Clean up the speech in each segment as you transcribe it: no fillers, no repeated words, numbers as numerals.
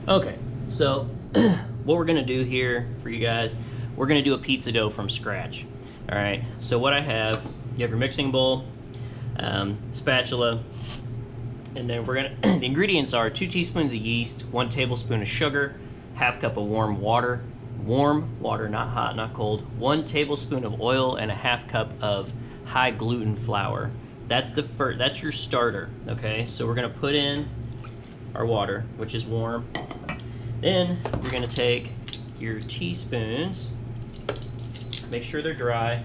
Okay, so what we're gonna do here for you guys, we're gonna do a pizza dough from scratch. All right, so what I have, you have your mixing bowl, spatula, and then we're gonna, the ingredients are 2 teaspoons of yeast, 1 tablespoon of sugar, half cup of warm water, not hot, not cold, 1 tablespoon of oil, and a half cup of high gluten flour. That's that's your starter, okay? So we're gonna put in our water, which is warm. Then you're gonna take your teaspoons, make sure they're dry.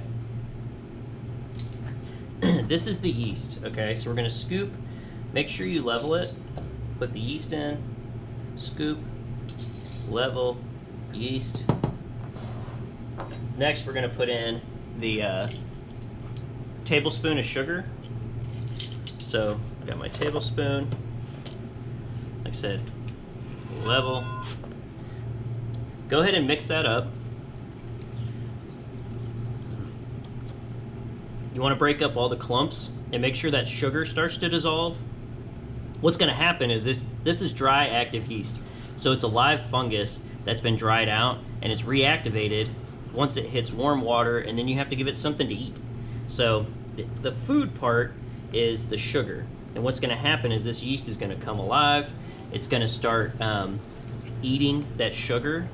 This is the yeast, okay? So we're gonna scoop, make sure you level it, put the yeast in, scoop, level, yeast. Next we're gonna put in the tablespoon of sugar. So I got my tablespoon, like I said, level. Go ahead and mix that up. You want to break up all the clumps and make sure that sugar starts to dissolve. What's going to happen is this is dry active yeast. So it's a live fungus that's been dried out and it's reactivated once it hits warm water, and then you have to give it something to eat. So the food part is the sugar. And what's going to happen is this yeast is going to come alive. It's going to start eating that sugar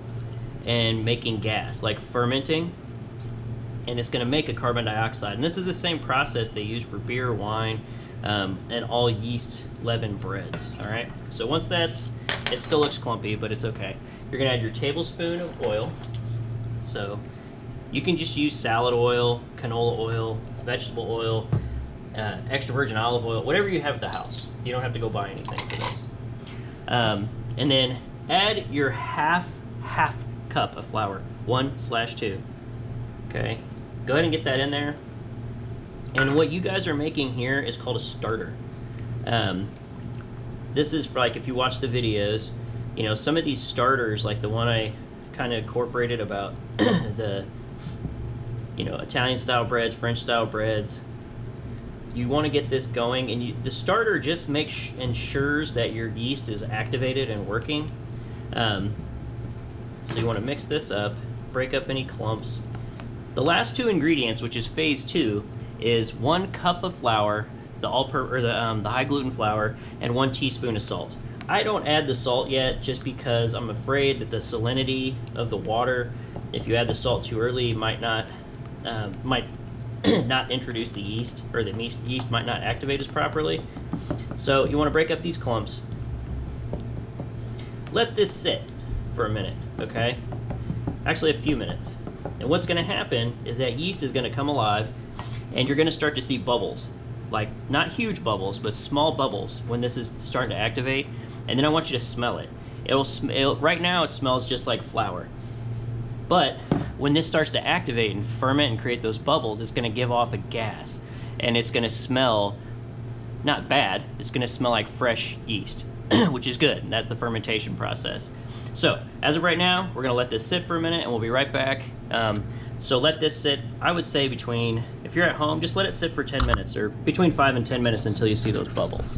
and making gas, like fermenting, and it's going to make a carbon dioxide. And this is the same process they use for beer, wine, and all yeast leavened breads. All right. So once it still looks clumpy, but it's okay. You're going to add your tablespoon of oil. So you can just use salad oil, canola oil, vegetable oil, extra virgin olive oil, whatever you have at the house. You don't have to go buy anything for this. And then add your half cup of flour, 1/2. Okay, go ahead and get that in there. And what you guys are making here is called a starter. This is for, like, if you watch the videos, you know, some of these starters, like the one I kind of incorporated about the, you know, Italian style breads, French style breads. You want to get this going, and the starter just ensures that your yeast is activated and working. So you want to mix this up, break up any clumps. The last 2 ingredients, which is phase 2, is 1 cup of flour, the high gluten flour, and 1 teaspoon of salt. I don't add the salt yet just because I'm afraid that the salinity of the water, if you add the salt too early, might not introduce the yeast, or the yeast might not activate as properly. So you want to break up these clumps. Let this sit for a minute, okay? Actually a few minutes. And what's going to happen is that yeast is going to come alive, and you're going to start to see bubbles. Like, not huge bubbles, but small bubbles when this is starting to activate. And then I want you to smell it. Right now it smells just like flour. But when this starts to activate and ferment and create those bubbles, it's going to give off a gas. And it's going to smell not bad. It's going to smell like fresh yeast, which is good. That's the fermentation process. So as of right now, we're going to let this sit for a minute, and we'll be right back. So let this sit, I would say if you're at home, just let it sit for 10 minutes, or between 5 and 10 minutes until you see those bubbles.